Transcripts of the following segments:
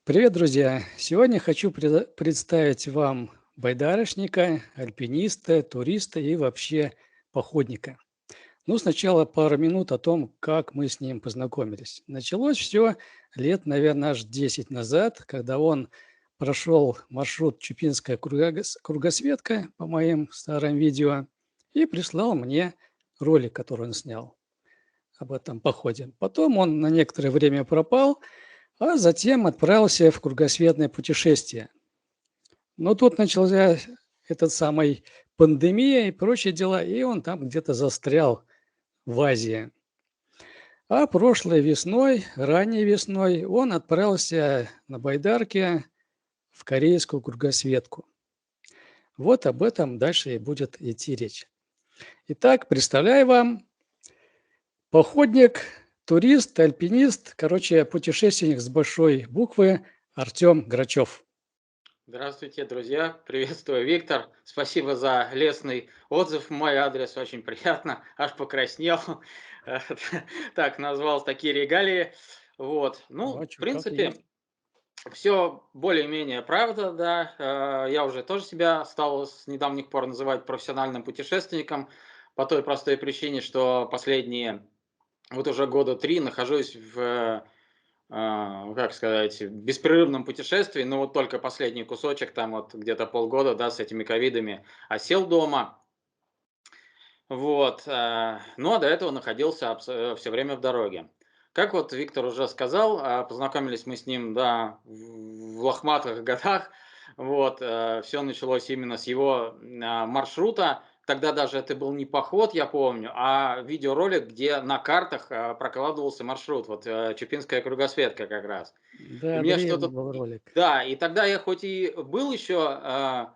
Привет, друзья! Сегодня хочу представить вам байдарочника, альпиниста, туриста и вообще походника. Ну, сначала пару минут о том, как мы с ним познакомились. Началось все лет, наверное, аж 10 назад, когда он прошел маршрут Чупинская кругосветка по моим старым видео и прислал мне ролик, который он снял об этом походе. Потом он на некоторое время пропал, а затем отправился в кругосветное путешествие. Но тут начался этот самый пандемия и прочие дела, и он там где-то застрял в Азии. А прошлой весной, ранней весной, он отправился на байдарке в корейскую кругосветку. Вот об этом дальше и будет идти речь. Итак, представляю вам походник, турист, альпинист, короче, путешественник с большой буквы Артем Грачев. Здравствуйте, друзья! Приветствую, Виктор! Спасибо за лестный отзыв в мой адрес, очень приятно, аж покраснел. Э, Так, назвал такие регалии. Вот. Ну, в Бачу, так и есть. принципе, все более-менее правда, да. Я уже тоже себя стал с недавних пор называть профессиональным путешественником по той простой причине, что последние вот уже года 3 нахожусь в как сказать, в беспрерывном путешествии, но вот только последний кусочек, там вот где-то полгода, да, с этими ковидами осел дома. Вот, ну, а до этого находился все время в дороге. Как вот Виктор уже сказал, познакомились мы с ним, да, в лохматых годах. Вот, все началось именно с его маршрута. Тогда даже это был не поход, я помню, а видеоролик, где на картах прокладывался маршрут. Вот Чупинская кругосветка как раз. И Да, мне древний что-то... был ролик. Да, и тогда я хоть и был еще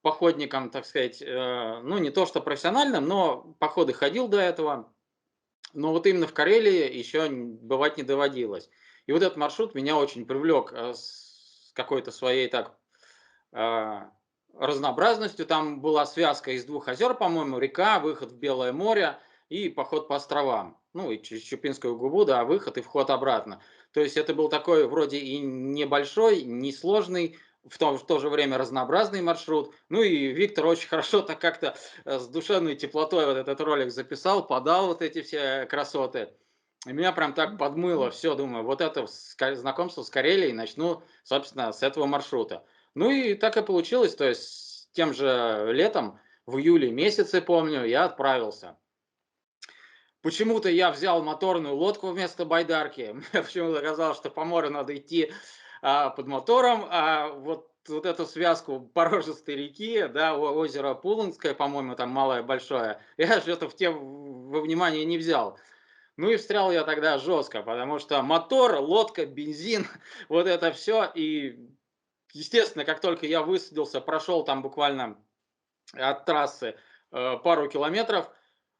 походником, так сказать, ну, не то что профессиональным, но походы ходил до этого. Но вот именно в Карелии еще бывать не доводилось. И вот этот маршрут меня очень привлек с какой-то своей так а, разнообразностью. Там была связка из двух озер, по-моему, река, выход в Белое море и поход по островам. Ну, и через Чупинскую губу, да, выход и вход обратно. То есть это был такой вроде и небольшой, несложный, в то же время разнообразный маршрут. Ну и Виктор очень хорошо так как-то с душевной теплотой вот этот ролик записал, подал вот эти все красоты. И меня прям так подмыло, все, думаю, вот это знакомство с Карелией начну, собственно, с этого маршрута. Ну и так и получилось, то есть тем же летом, в июле месяце, помню, я отправился. Почему-то я взял моторную лодку вместо байдарки. Мне почему-то казалось, что по морю надо идти под мотором, а вот эту связку порожистой реки, да, озеро Пулынское, по-моему, там малое, большое, я что-то во внимание не взял. Ну и встрял я тогда жестко, потому что мотор, лодка, бензин, вот это все. И, естественно, как только я высадился, прошел там буквально от трассы пару километров,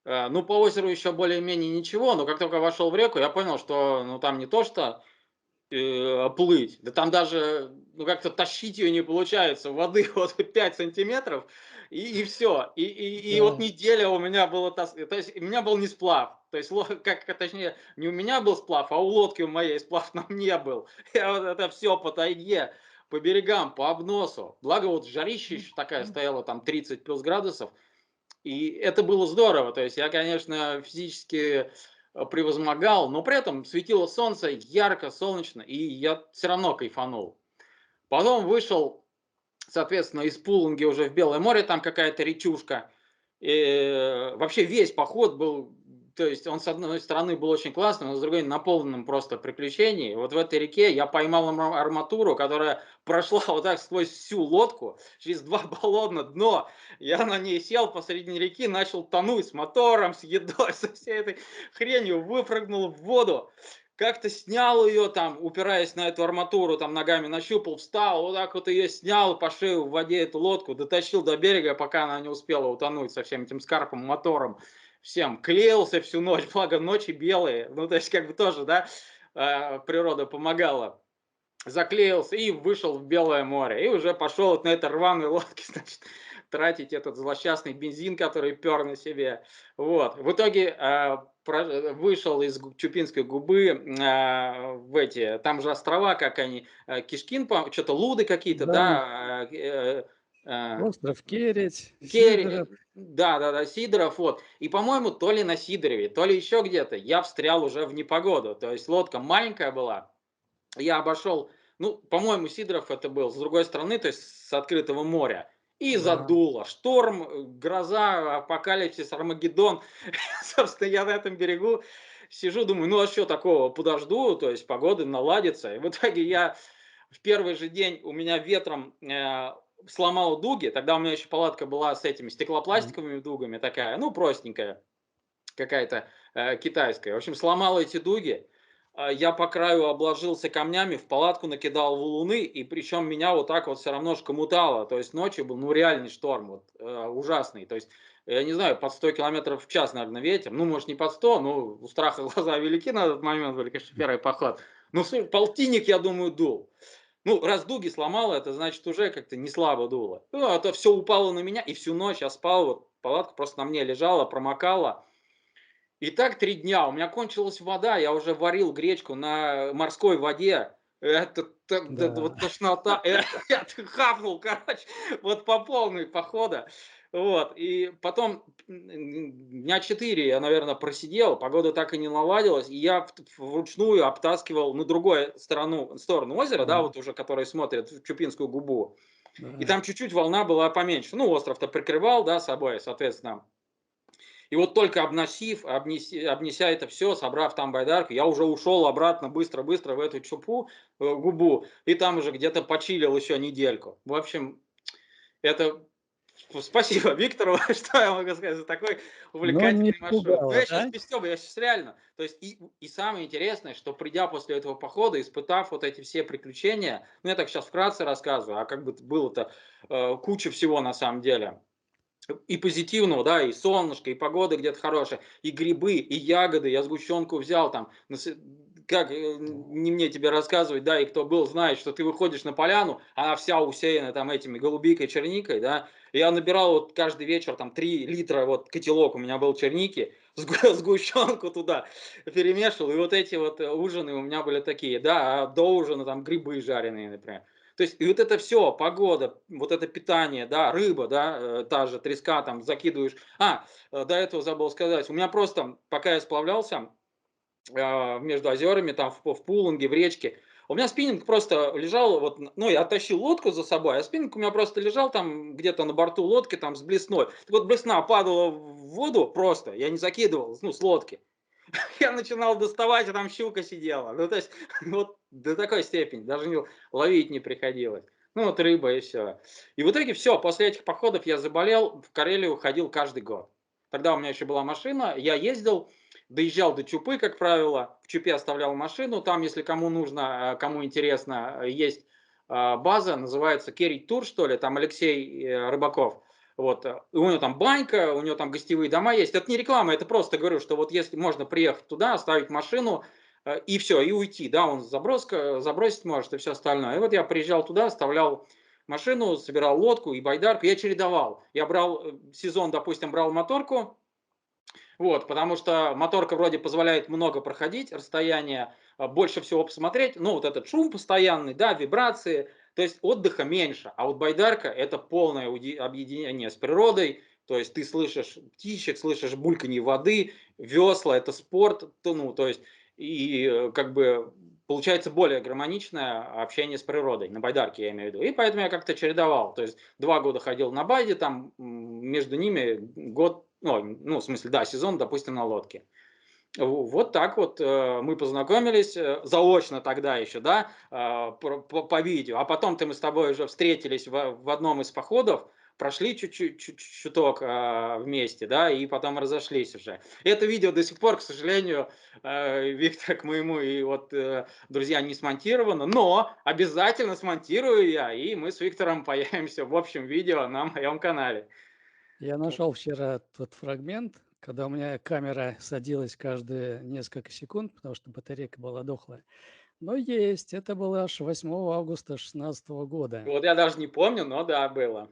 ну, по озеру еще более-менее ничего, но как только вошел в реку, я понял, что ну, там не то что плыть, да там даже ну, как-то тащить ее не получается, воды вот 5 сантиметров, и все. И вот Да, неделя у меня было, то есть у меня был не сплав, то есть, точнее, не у меня был сплав, а у лодки у моей сплав на мне был. Я вот это все по тайге, по берегам, по обносу. Благо вот жарища еще такая стояла, там 30 плюс градусов, и это было здорово. То есть я, конечно, физически превозмогал, но при этом светило солнце ярко, солнечно, и я все равно кайфанул. Потом вышел, соответственно, из Пуланги уже в Белое море, там какая-то речушка. Вообще весь поход был, то есть он с одной стороны был очень классным, но с другой наполненным просто приключений. Вот в этой реке я поймал арматуру, которая прошла вот так сквозь всю лодку, через два баллона дно. Я на ней сел посредине реки, начал тонуть с мотором, с едой, со всей этой хренью, выпрыгнул в воду. Как-то снял ее там, упираясь на эту арматуру, там ногами нащупал, встал, вот так вот ее снял по шею в воде эту лодку, дотащил до берега, пока она не успела утонуть со всем этим скарпом, мотором, всем. Клеился всю ночь, благо ночи белые, ну то есть как бы тоже, да, природа помогала. Заклеился и вышел в Белое море. И уже пошел вот на этой рваной лодке, значит, тратить этот злосчастный бензин, который пер на себе. Вот. В итоге вышел из Чупинской губы в эти, там же острова, как они, Кишкин, что-то Луды какие-то, Да, да, остров Кередь, Керри, Сидоров. да-да-да, Сидоров, вот. И, по-моему, то ли на Сидорове, то ли еще где-то я встрял уже в непогоду. То есть лодка маленькая была, я обошел, ну, по-моему, Сидоров это был, с другой стороны, то есть с открытого моря. И Да. задуло. Шторм, гроза, апокалипсис, Армагеддон. Собственно, я на этом берегу сижу, думаю, ну а что такого, подожду, то есть погода наладится. И в итоге я в первый же день у меня ветром сломал дуги. Тогда у меня еще палатка была с этими Мгм. стеклопластиковыми дугами такая, ну, простенькая какая-то китайская. В общем, сломал эти дуги. Я по краю обложился камнями, в палатку накидал валуны, и причем меня вот так вот все равно шкомутало. То есть ночью был, ну, реальный шторм, вот, ужасный. То есть, я не знаю, под 100 километров в час, наверное, ветер. Ну, может, не под 100, но у страха глаза велики на этот момент были, конечно, первый поход. Ну, слушай, полтинник, я думаю, дул. Ну, раз дуги сломало, это значит уже как-то не слабо дуло. Ну, это все упало на меня, и всю ночь я спал, вот палатка просто на мне лежала, промокала. И так 3 дня. У меня кончилась вода, я уже варил гречку на морской воде. Это Да. вот тошнота. Я хапнул, короче, вот по полной похода. Вот. И потом дня 4 я, наверное, просидел, погода так и не наладилась, и я вручную обтаскивал на другую сторону озера, да, Мгм. вот уже, который смотрит в Чупинскую губу. И Да. там чуть-чуть волна была поменьше. Ну, остров-то прикрывал, да, собой, соответственно. И вот только обнеся это все, собрав там байдарку, я уже ушел обратно быстро-быстро в эту Чупу, губу, и там уже где-то почилил еще недельку. В общем, это спасибо Виктору, что я могу сказать, за такой Но не увлекательный маршрут. Но испугало, я сейчас да? без стёба, я сейчас реально. То есть и самое интересное, что придя после этого похода, испытав вот эти все приключения, ну, я так сейчас вкратце рассказываю, а как бы было-то, куча всего на самом деле. И позитивного, да, и солнышко, и погода где-то хорошая, и грибы, и ягоды. Я сгущенку взял там, как не мне тебе рассказывать, да, и кто был, знает, что ты выходишь на поляну, она вся усеяна там этими голубикой, черникой, да. И я набирал вот каждый вечер там 3 литра, вот котелок у меня был черники, сгущенку туда перемешивал, и вот эти вот ужины у меня были такие, да, а до ужина там грибы жареные, например. То есть и вот это все, погода, вот это питание, да, рыба, да, та же треска, там закидываешь. До этого забыл сказать. У меня просто, пока я сплавлялся между озерами, там в Пуланге, в речке, у меня спиннинг просто лежал, вот, ну, я оттащил лодку за собой, а спиннинг у меня просто лежал там где-то на борту лодки, там с блесной. Так вот блесна падала в воду просто, я не закидывал, ну, с лодки. Я начинал доставать, а там щука сидела. Ну, то есть, вот до такой степени, даже ловить не приходилось. Ну, вот рыба и все. И в итоге все, после этих походов я заболел, в Карелию ходил каждый год. Тогда у меня еще была машина, я ездил, доезжал до Чупы, как правило, в Чупе оставлял машину, там, если кому нужно, кому интересно, есть база, называется Керить Тур, что ли, там Алексей Рыбаков. Вот. И у него там банька, у него там гостевые дома есть. Это не реклама, это просто говорю, что вот если можно приехать туда, оставить машину и все, и уйти, да, он забросить может и все остальное. И вот я приезжал туда, оставлял машину, собирал лодку и байдарку, я чередовал. Я брал сезон, допустим, брал моторку, вот, потому что моторка вроде позволяет много проходить расстояние, больше всего посмотреть. Ну, вот этот шум постоянный, да, вибрации, то есть отдыха меньше. А вот байдарка – это полное объединение с природой, то есть ты слышишь птичек, слышишь бульканье воды, весла – это спорт, ну, то есть и как бы получается более гармоничное общение с природой, на байдарке я имею в виду. И поэтому я как-то чередовал, то есть 2 года ходил на байде, там между ними год, ну, в смысле, да, сезон, допустим, на лодке. Вот так вот мы познакомились заочно тогда еще, да, по видео. А потом-то мы с тобой уже встретились в одном из походов, прошли чуток вместе, да, и потом разошлись уже. Это видео до сих пор, к сожалению, Виктор, к моему, и вот, друзья, не смонтировано, но обязательно смонтирую я, и мы с Виктором появимся в общем видео на моем канале. Я нашел вчера тот фрагмент, когда у меня камера садилась каждые несколько секунд, потому что батарейка была дохлая. Но есть, это было аж 8 августа 16 года. Вот я даже не помню, но да, было.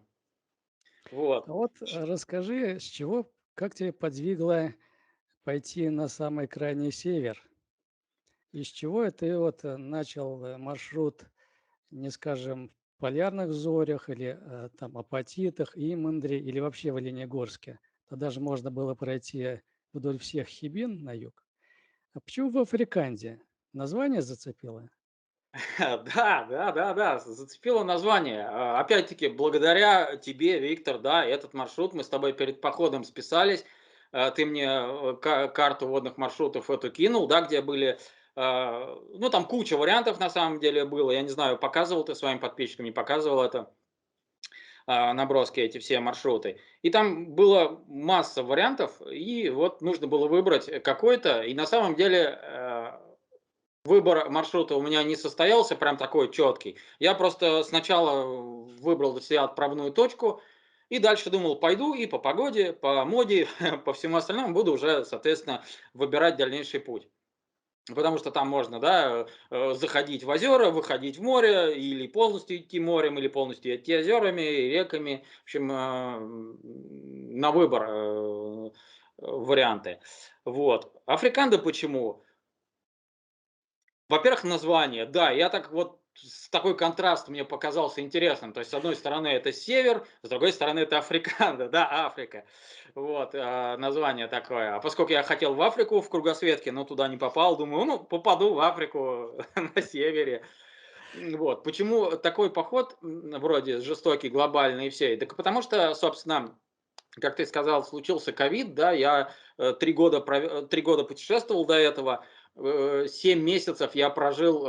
А Вот. вот расскажи, с чего, как тебя подвигло пойти на самый крайний север. Из чего ты вот начал маршрут, не скажем, в полярных зорях или там Апатитах, Имандре или вообще в Оленегорске. Тогда же можно было пройти вдоль всех Хибин на юг. А почему в Африканде? Название зацепило? Да, да, да, да, зацепило название. Опять-таки, благодаря тебе, Виктор, да, этот маршрут, мы с тобой перед походом списались, ты мне карту водных маршрутов эту кинул, да, где были, ну, там куча вариантов на самом деле было, я не знаю, показывал ты своим подписчикам, не показывал это, наброски, эти все маршруты. И там было масса вариантов, и вот нужно было выбрать какой-то, и на самом деле выбор маршрута у меня не состоялся прям такой четкий. Я просто сначала выбрал для себя отправную точку и дальше думал, пойду и по погоде, по моде, по всему остальному буду уже, соответственно, выбирать дальнейший путь. Потому что там можно, да, заходить в озера, выходить в море, или полностью идти морем, или полностью идти озерами, реками. В общем, на выбор варианты. Вот. Африканда почему? Во-первых, название. Да, я так вот с такой контраст мне показался интересным. То есть, с одной стороны, это север, с другой стороны, это Африканда, да, Африка. Вот, название такое. А поскольку я хотел в Африку в кругосветке, но туда не попал, думаю, ну, попаду в Африку на севере. Вот. Почему такой поход, вроде жестокий, глобальный и все? Так потому что, собственно, как ты сказал, случился ковид, да, я 3 года путешествовал до этого, 7 месяцев я прожил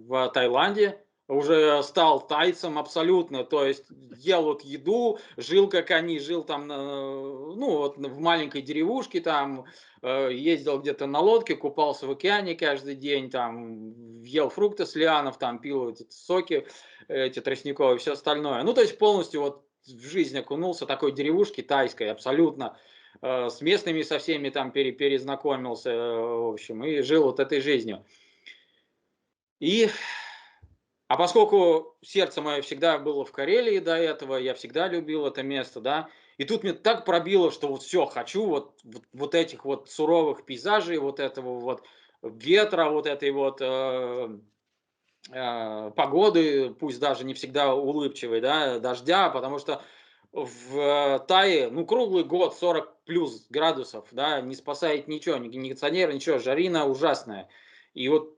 в Таиланде, уже стал тайцем абсолютно, то есть ел вот еду, жил как они, жил там, ну вот в маленькой деревушке там, ездил где-то на лодке, купался в океане каждый день, там ел фрукты с лианов, там пил эти соки, эти тростниковые и все остальное. Ну, то есть полностью вот в жизнь окунулся, такой деревушки тайской абсолютно, с местными со всеми там перезнакомился, в общем, и жил вот этой жизнью. И, а поскольку сердце мое всегда было в Карелии до этого, я всегда любил это место, да, и тут мне так пробило, что вот все, хочу вот этих вот суровых пейзажей, вот этого вот ветра, вот этой вот погоды, пусть даже не всегда улыбчивой, да, дождя, потому что в Тае, ну, круглый год 40 плюс градусов, да, не спасает ничего, ни кондиционер, ничего, жарина ужасная. И вот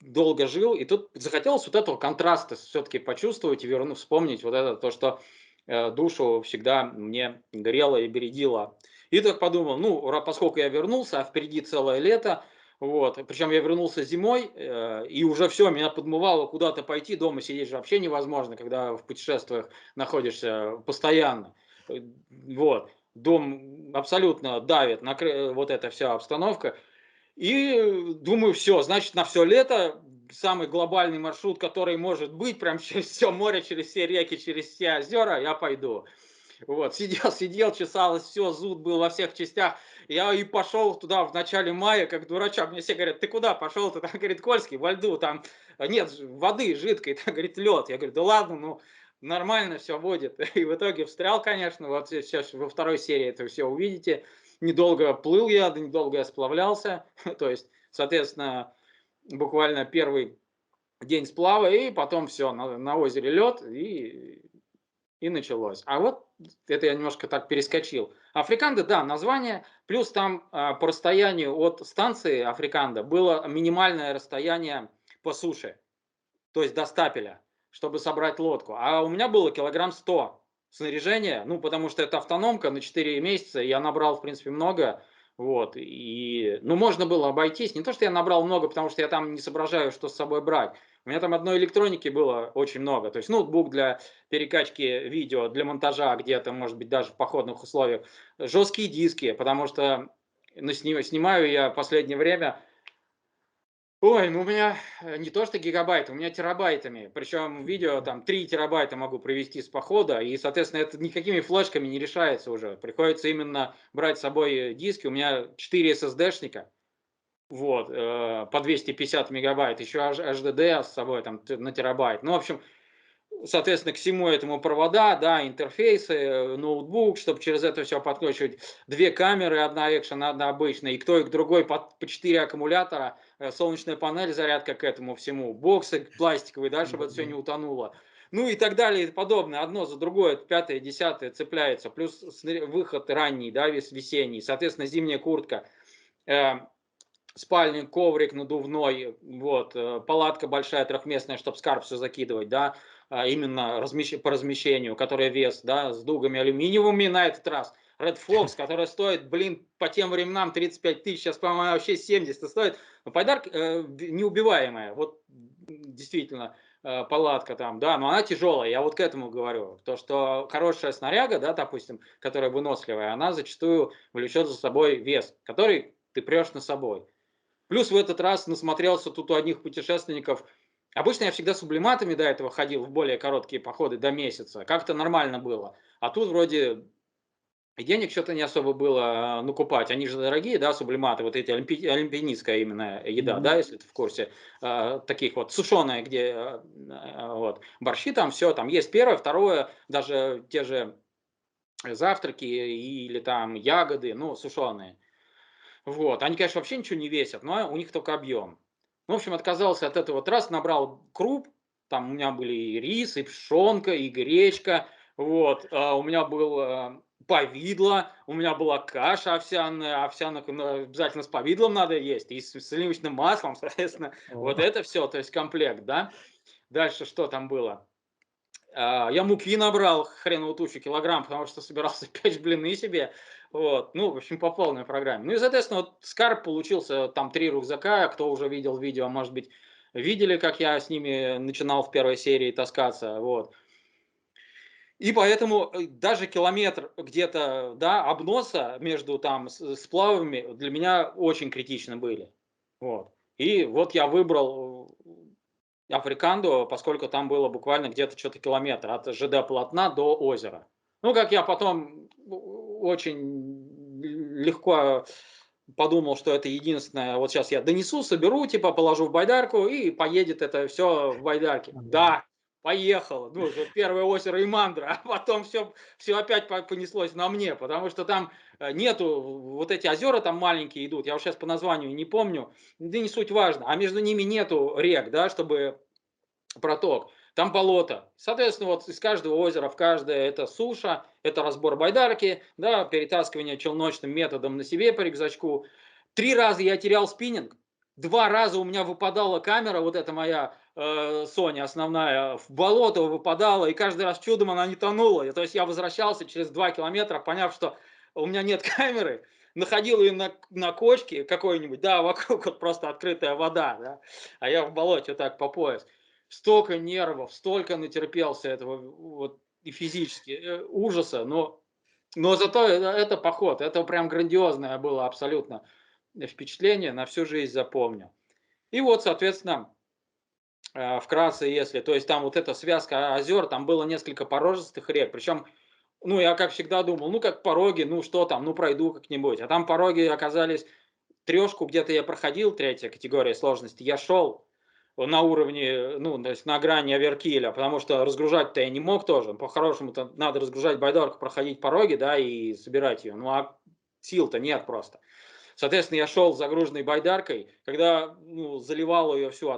долго жил, и тут захотелось вот этого контраста все-таки почувствовать и вспомнить вот это, то, что душу всегда мне грело и бередило. И так подумал, ну, поскольку я вернулся, а впереди целое лето, вот, причем я вернулся зимой, и уже все, меня подмывало куда-то пойти, дома сидеть же вообще невозможно, когда в путешествиях находишься постоянно. Вот, дом абсолютно давит, вот эта вся обстановка. И думаю, все, значит, на все лето самый глобальный маршрут, который может быть, прям через все море, через все реки, через все озера, я пойду. Вот, сидел, чесалось, все, зуд был во всех частях. Я и пошел туда в начале мая, как дурачок. Мне все говорят, ты куда пошел? Ты там, говорит, Кольский, во льду, там нет воды жидкой, там, говорит, лед. Я говорю, да ладно, ну, нормально все будет. И в итоге встрял, конечно, вот сейчас во второй серии это все увидите. Недолго плыл я, да недолго я сплавлялся. То есть, соответственно, буквально первый день сплава, и потом все, на озере лед, и началось. А вот это я немножко так перескочил. Африканда, да, название, плюс там по расстоянию от станции Африканда было минимальное расстояние по суше, то есть до стапеля, чтобы собрать лодку. А у меня было килограмм 100 снаряжения, ну, потому что это автономка на 4 месяца, я набрал, в принципе, много, вот, и, ну, можно было обойтись. Не то, что я набрал много, потому что я там не соображаю, что с собой брать. У меня там одной электроники было очень много. То есть ноутбук для перекачки видео, для монтажа где-то, может быть, даже в походных условиях. Жесткие диски, потому что снимаю я в последнее время. Ой, ну у меня не то что гигабайт, у меня терабайтами. Причем видео там 3 терабайта могу провести с похода, и, соответственно, это никакими флешками не решается уже. Приходится именно брать с собой диски. У меня 4 SSD-шника, вот, по 250 мегабайт, еще HDD с собой там на терабайт. Ну, в общем, соответственно, к всему этому провода, да, интерфейсы, ноутбук, чтобы через это все подкручивать. Две камеры, одна экшен, одна обычная, и к той, и к другой по 4 аккумулятора, солнечная панель, зарядка к этому всему, боксы пластиковые, да, чтобы это все не утонуло. Ну и так далее и подобное. Одно за другое, пятое, десятое цепляется. Плюс выход ранний, да, весенний. Соответственно, зимняя куртка. Спальный коврик надувной, вот, палатка большая трехместная, чтобы скарб все закидывать, да, именно по размещению, которая вес, да, с дугами алюминиевыми на этот раз. Red Fox, которая стоит, блин, по тем временам 35 тысяч, сейчас, по-моему, вообще 70 стоит. Но подарок неубиваемая, вот действительно, палатка там, да, но она тяжелая, я вот к этому говорю. То, что хорошая снаряга, да, допустим, которая выносливая, она зачастую влечет за собой вес, который ты прешь на собой. Плюс в этот раз насмотрелся тут у одних путешественников. Обычно я всегда сублиматами до этого ходил в более короткие походы до месяца. Как-то нормально было. А тут вроде и денег что-то не особо было накупать. Они же дорогие, да, сублиматы, вот эти альпинистская именно еда, да, если ты в курсе. Таких вот сушеная, где вот борщи там, все, там есть первое, второе, даже те же завтраки или там ягоды, ну, сушеные. Вот. Они, конечно, вообще ничего не весят, но у них только объем. В общем, отказался от этого вот раз, набрал круп, там у меня были и рис, и пшенка, и гречка, вот, у меня был повидло, у меня была каша овсяная, овсянок обязательно с повидлом надо есть, и с сливочным маслом, соответственно, О, вот это все, то есть комплект, да. Дальше что там было? Я муки набрал хреновую тучу килограмм, потому что собирался печь блины себе. Вот. Ну, в общем, по полной программе. Ну и, соответственно, вот скарб получился, там 3 рюкзака. Кто уже видел видео, может быть, видели, как я с ними начинал в первой серии таскаться. Вот. И поэтому даже километр где-то, да, обноса между там сплавами для меня очень критично были. Вот. И вот я выбрал Африканду, поскольку там было буквально где-то что-то километр от ЖД-полотна до озера. Ну, как я потом очень легко подумал, что это единственное, вот сейчас я донесу, соберу, типа положу в байдарку, и поедет это все в байдарке. ага. Да, поехало. Ну, первое озеро Имандра, а потом все опять понеслось на мне, потому что там нету, вот эти озера там маленькие идут, я уже сейчас по названию не помню, да не суть важно, а между ними нету рек, да, чтобы проток, там болото. Соответственно, вот из каждого озера в каждое это суша, это разбор байдарки, да, перетаскивание челночным методом на себе по рюкзачку. 3 раза я терял спиннинг, 2 раза у меня выпадала камера, вот эта моя Sony основная, в болото выпадала, и каждый раз чудом она не тонула. То есть я возвращался через 2 километра, поняв, что у меня нет камеры, находил ее на кочке какой-нибудь, да, вокруг вот просто открытая вода, да, а я в болоте вот так по пояс. Столько нервов, столько натерпелся этого вот и физически ужаса, но зато это поход, это прям грандиозное было абсолютно впечатление, на всю жизнь запомню. И вот, соответственно, вкратце, если, то есть там вот эта связка озер, там было несколько порожистых рек, причем, ну, я как всегда думал, ну, как пороги, ну, что там, ну, пройду как-нибудь, а там пороги оказались, трешку где-то я проходил, третья категория сложности, я шел на уровне, ну, то есть на грани оверкиля, потому что разгружать-то я не мог тоже, по-хорошему-то надо разгружать байдарку, проходить пороги, да, и собирать ее, ну, а сил-то нет просто. Соответственно, я шел с загруженной байдаркой, когда ну, заливал ее всю,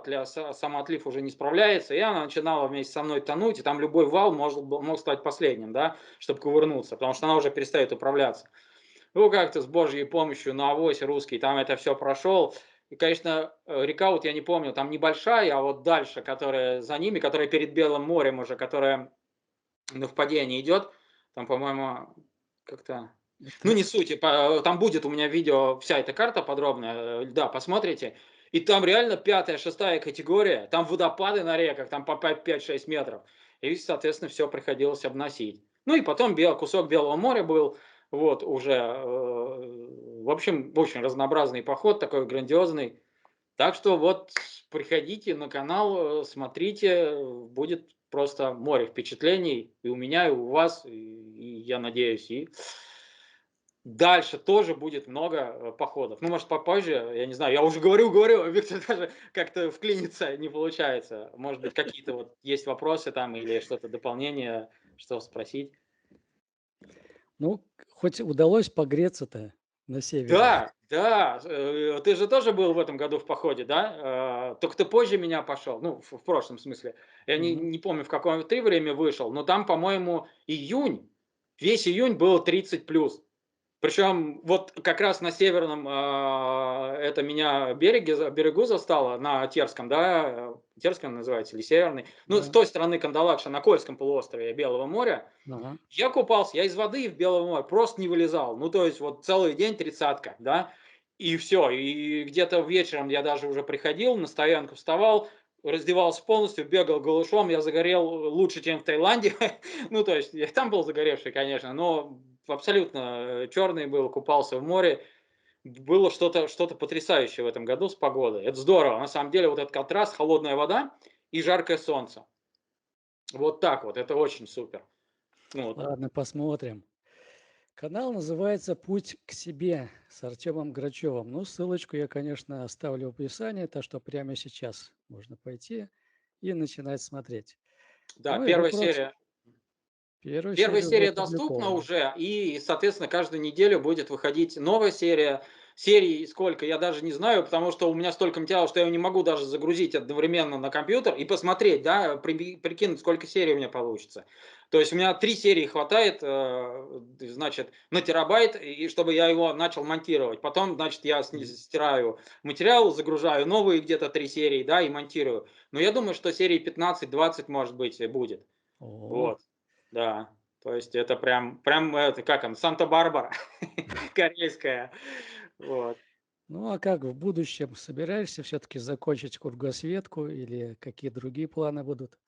самоотлив уже не справляется, и она начинала вместе со мной тонуть, и там любой вал мог стать последним, да, чтобы кувырнуться, потому что она уже перестает управляться. Ну, как-то с Божьей помощью на авось русский там это все прошел. И, конечно, река, вот я не помню, там небольшая, а вот дальше, которая за ними, которая перед Белым морем уже, которая на впадение идет, там, по-моему, как-то ну, Это не суть, там будет у меня видео, вся эта карта подробная, да, посмотрите. И там реально пятая, шестая категория, там водопады на реках, там по 5-6 метров. И, соответственно, все приходилось обносить. Ну и потом кусок Белого моря был, вот, уже, в общем, очень разнообразный поход, такой грандиозный. Так что вот приходите на канал, смотрите, будет просто море впечатлений и у меня, и у вас, и я надеюсь, и дальше тоже будет много походов. Ну, может, попозже, я не знаю, я уже говорю, а Виктор даже как-то вклиниться не получается. Может быть, какие-то вот есть вопросы там или что-то дополнение, что спросить? Ну, хоть удалось погреться-то на севере. Да, да, ты же тоже был в этом году в походе, да? Только ты позже меня пошел, ну, в прошлом смысле. Я Мгм. не помню, в какое ты время вышел, но там, по-моему, июнь, весь июнь было 30 плюс. Причем вот как раз на северном, это меня берегу застало, на Терском, да, Терском называется или Северный, ну, с Да. той стороны Кандалакша, на Кольском полуострове Белого моря. Ага. Я купался, я из воды в Белом море просто не вылезал. Ну, то есть вот целый день тридцатка, да, и все. И где-то вечером я даже уже приходил, на стоянку вставал, раздевался полностью, бегал голышом, я загорел лучше, чем в Таиланде. Ну, то есть я там был загоревший, конечно, но абсолютно черный был, купался в море. Было что-то потрясающее в этом году с погодой. Это здорово. На самом деле вот этот контраст, холодная вода и жаркое солнце. Вот так вот, это очень супер. Ну, вот. Ладно, посмотрим. Канал называется «Путь к себе» с Артемом Грачевым. Ну, ссылочку я, конечно, оставлю в описании, так что прямо сейчас можно пойти и начинать смотреть. Да, Ну и вопрос. Первая первая серия уже серия доступна опубликована. уже, и, соответственно, каждую неделю будет выходить новая серия. Серий сколько, я даже не знаю, потому что у меня столько материала, что я не могу даже загрузить одновременно на компьютер и посмотреть, да, прикинуть, сколько серий у меня получится. То есть у меня 3 серии хватает, значит, на терабайт, и чтобы я его начал монтировать. Потом, значит, я Мгм. стираю материал, загружаю новые где-то 3 серии, да, и монтирую. Но я думаю, что серии 15-20, может быть, будет. О, Вот, да. То есть это прям это, как он, Санта-Барбара корейская. Вот. ну а как в будущем? Собираешься все-таки закончить кругосветку или какие другие планы будут?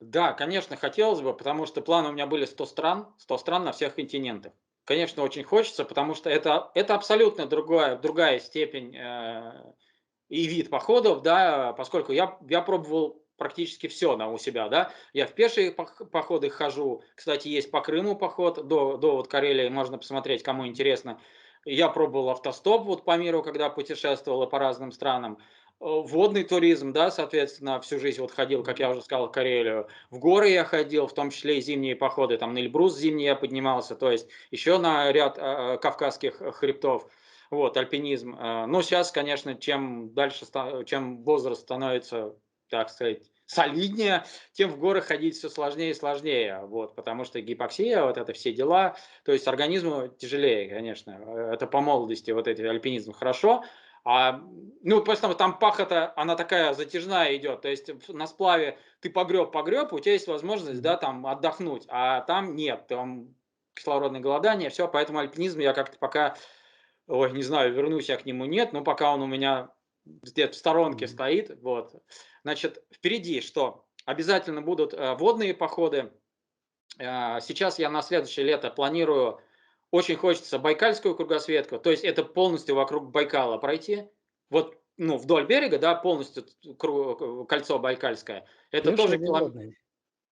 Да, конечно, хотелось бы, потому что планы у меня были 100 стран на всех континентах. Конечно, очень хочется, потому что это абсолютно другая степень, и вид походов, да, поскольку я пробовал практически все у себя, да. Я в пешие походы хожу. Кстати, есть по Крыму поход до вот Карелии, можно посмотреть, кому интересно. Я пробовал автостоп вот по миру, когда путешествовал и по разным странам. Водный туризм, да, соответственно, всю жизнь вот ходил, как Мгм. я уже сказал, в Карелию. В горы я ходил, в том числе и зимние походы, там на Эльбрус зимний я поднимался, то есть еще на ряд кавказских хребтов. Вот, альпинизм. Ну, сейчас, конечно, чем дальше, чем возраст становится, так сказать, солиднее, тем в горы ходить все сложнее и сложнее. Вот, потому что гипоксия, вот это все дела. То есть организму тяжелее, конечно. Это по молодости, вот эти альпинизм хорошо. Ну, просто там пахота, она такая затяжная идет. То есть на сплаве ты погреб, у тебя есть возможность, да, Мгм. там отдохнуть, а там нет, там кислородное голодание, все, поэтому альпинизм я как-то пока, ой, не знаю, вернусь я к нему, нет, но пока он у меня где-то в сторонке Мгм. стоит. Вот. Значит, впереди что? Обязательно будут водные походы. Сейчас я на следующее лето планирую, очень хочется байкальскую кругосветку, то есть это полностью вокруг Байкала пройти. Вот, ну, вдоль берега, да, полностью кольцо Байкальское. Это Пеший тоже или километр. водный?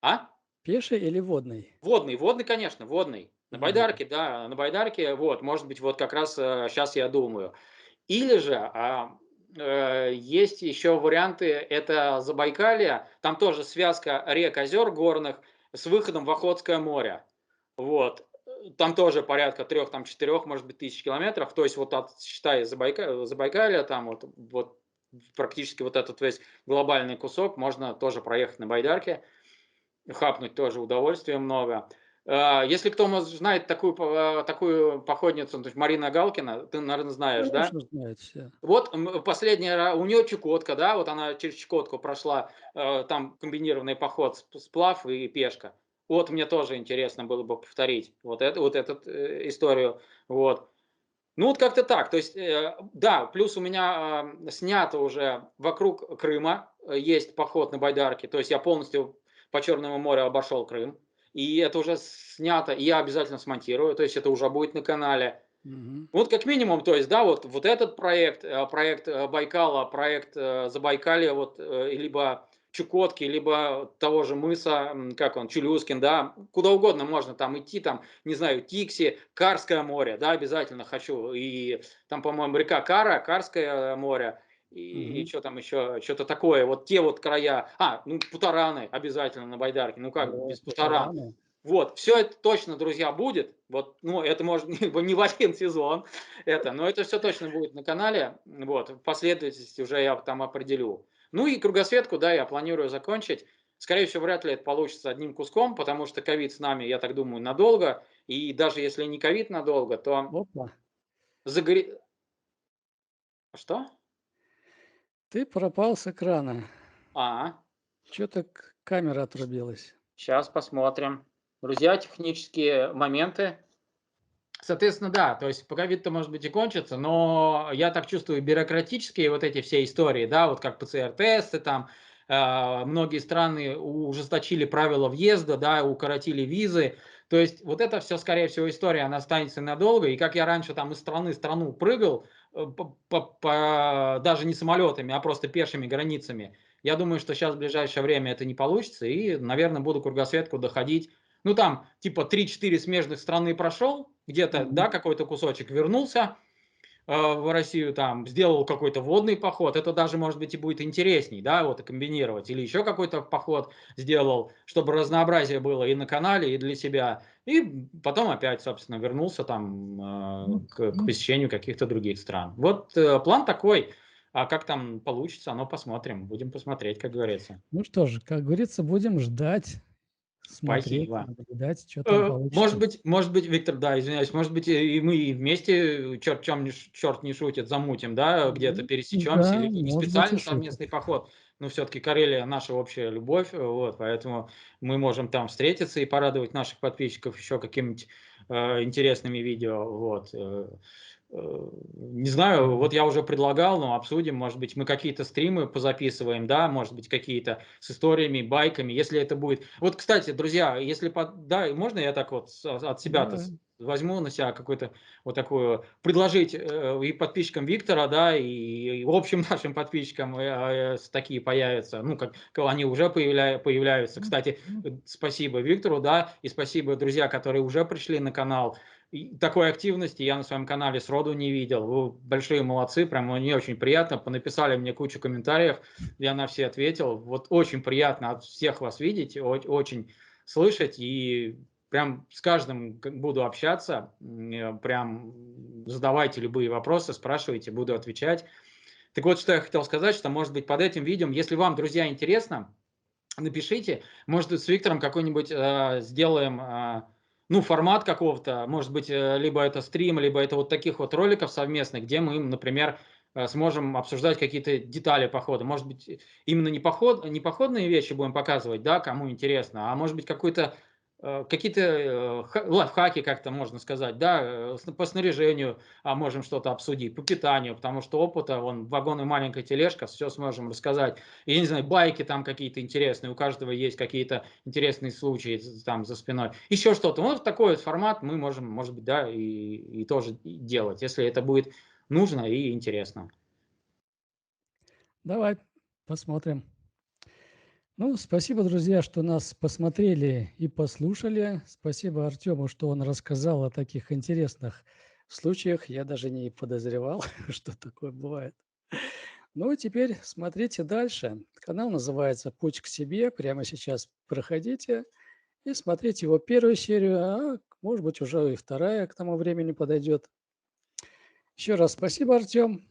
А? Пеший или водный? Водный, конечно, водный. На Мгм. байдарке, да, на байдарке, вот, может быть, вот как раз сейчас я думаю. Или же есть еще варианты, это Забайкалье, там тоже связка рек, озер горных с выходом в Охотское море. Вот. Там тоже порядка 3-4, может быть, тысяч километров. То есть вот от, считай, Забайкалья, там вот практически вот этот весь глобальный кусок можно тоже проехать на байдарке. Хапнуть тоже удовольствия много. Если кто, может, знает такую походницу, то есть Марина Галкина, ты, наверно, знаешь, да? Конечно, знают все. Вот, последняя у нее Чукотка, да, вот она через Чукотку прошла, там комбинированный поход, сплав и пешка. Вот мне тоже интересно было бы повторить вот эту историю. Вот. Ну, вот как-то так. То есть, да, плюс у меня снято уже вокруг Крыма, есть поход на байдарке. То есть я полностью по Черному морю обошел Крым. И это уже снято, и я обязательно смонтирую. То есть это уже будет на канале. Мгм. Вот как минимум, то есть, да, вот этот проект, проект Байкала, проект Забайкалья, вот, либо Чукотки, либо того же мыса, как он, Челюскин, да, куда угодно можно там идти, там, не знаю, Тикси, Карское море, да, обязательно хочу, и там, по-моему, река Кара, Карское море, и Мгм. что там еще, что-то такое, вот те вот края, ну, Путараны обязательно на Байдарке, ну как О, без Путаран, Путараны. вот, все это точно, друзья, будет. Вот, ну, это может не в один сезон, но это все точно будет на канале. Вот, в последовательности уже я там определю. Ну и кругосветку, да, я планирую закончить. Скорее всего, вряд ли это получится одним куском, потому что ковид с нами, я так думаю, надолго. И даже если не ковид надолго, то Опа, загоре... Что? ты пропал с экрана. А, Что-то камера отрубилась. сейчас посмотрим. Друзья, технические моменты. Соответственно, да, то есть пока вид-то, может быть, и кончится, но я так чувствую, бюрократические вот эти все истории, да, вот как ПЦР-тесты, там, многие страны ужесточили правила въезда, да, укоротили визы, то есть вот это все, скорее всего, история, она останется надолго, и как я раньше там из страны в страну прыгал, даже не самолетами, а просто пешими границами, я думаю, что сейчас в ближайшее время это не получится, и, наверное, буду кругосветку доходить, ну, там, типа, 3-4 смежных страны прошел, где-то, Мгм. да, какой-то кусочек вернулся в Россию, там, сделал какой-то водный поход, это даже, может быть, и будет интересней, да, вот, и комбинировать, или еще какой-то поход сделал, чтобы разнообразие было и на канале, и для себя, и потом опять, собственно, вернулся там к посещению каких-то других стран. Вот план такой, а как там получится, ну, посмотрим, будем посмотреть, как говорится. Ну что же, как говорится, будем ждать, смотреть, Спасибо. наблюдать, что там получится. Может быть, Виктор, да, извиняюсь, может быть, и мы и вместе, черт не шутит, замутим, да, где-то Ну, пересечемся, да, либо может быть, и специально шутит. совместный поход, но все-таки Карелия наша общая любовь, вот, поэтому мы можем там встретиться и порадовать наших подписчиков еще какими-нибудь интересными видео, вот. Не знаю, Мгм. вот я уже предлагал, но обсудим, может быть, мы какие-то стримы позаписываем, да, может быть, какие-то с историями, байками, если это будет. Вот, кстати, друзья, если да, можно я так вот от себя-то Да. возьму на себя какую-то вот такую, предложить и подписчикам Виктора, да, и общим нашим подписчикам такие появятся, ну, как они уже появляются. Кстати, Ну, спасибо Виктору, да, и спасибо, друзья, которые уже пришли на канал. И такой активности я на своем канале сроду не видел. Вы большие молодцы, прям мне очень приятно. Понаписали мне кучу комментариев, я на все ответил. Вот очень приятно от всех вас видеть, очень слышать. И прям с каждым буду общаться. Прям задавайте любые вопросы, спрашивайте, буду отвечать. Так вот, что я хотел сказать, что, может быть, под этим видео, если вам, друзья, интересно, напишите, может быть, с Виктором какой-нибудь сделаем, ну, формат какого-то, может быть, либо это стрим, либо это вот таких вот роликов совместных, где мы, например, сможем обсуждать какие-то детали похода. Может быть, именно не походные вещи будем показывать, да, кому интересно, а может быть, какие-то лайфхаки, как-то можно сказать, да, по снаряжению можем что-то обсудить, по питанию, потому что опыта, вон, вагон и маленькая тележка, все сможем рассказать. Я не знаю, байки там какие-то интересные, у каждого есть какие-то интересные случаи там за спиной. Еще что-то. Вот такой вот формат мы можем, может быть, да, и тоже делать, если это будет нужно и интересно. давай посмотрим. Ну, спасибо, друзья, что нас посмотрели и послушали. Спасибо Артему, что он рассказал о таких интересных случаях. Я даже не подозревал, что такое бывает. Ну и теперь смотрите дальше. Канал называется «Путь к себе». Прямо сейчас проходите и смотрите его первую серию, а может быть уже и вторая к тому времени подойдет. Еще раз спасибо, Артем.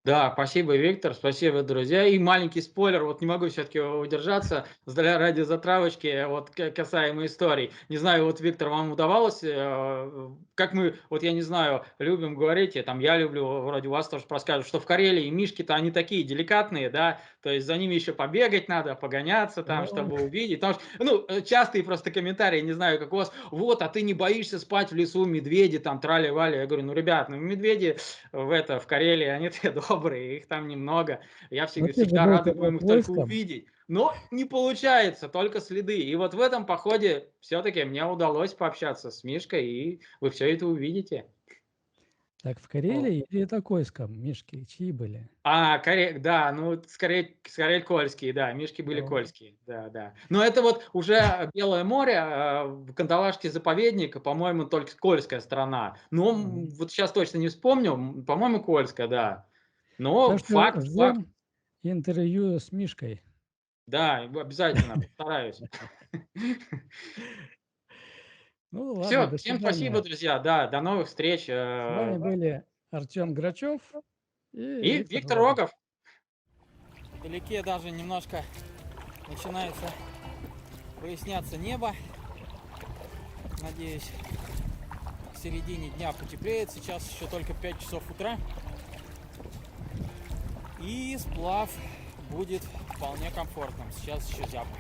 Да, спасибо, Виктор, спасибо, друзья. И маленький спойлер, вот не могу все-таки удержаться, ради затравочки, вот касаемо историй. Не знаю, вот, Виктор, вам удавалось, как мы, вот я не знаю, любим говорить, и там я люблю, вроде у вас тоже рассказывают, что в Карелии мишки-то они такие деликатные, да, то есть за ними еще побегать надо, погоняться там, Ой, чтобы увидеть. Потому что, ну, частые просто комментарии, не знаю, как у вас, вот, а ты не боишься спать в лесу, медведи там, трали-вали. Я говорю, ну, ребят, ну, медведи в Карелии, они те добрые, их там немного. Я ну ты же всегда был рады тогда будем их только поиском. увидеть. Но не получается, только следы. И вот в этом походе все-таки мне удалось пообщаться с Мишкой, и вы все это увидите. Так, в Вот. Карелии или это Кольском мишки? Чьи были? Да, ну, скорее кольские, да, мишки были О, кольские, да. Но это вот уже Белое море, в Кандалашский заповедник, по-моему, только кольская сторона. Но, мгм. вот сейчас точно не вспомню, по-моему, кольская, да. Так Но что факт. ждем интервью с Мишкой. Да, обязательно, постараюсь. Ну ладно, Все, до всем спасибо, свидания. друзья, да, до новых встреч. С вами были Артем Грачев и И Виктор Виктор Рогов. Рогов. Вдалеке даже немножко начинается проясняться небо. Надеюсь, к середине дня потеплеет. Сейчас еще только 5 часов утра. И сплав будет вполне комфортным. Сейчас еще зябко.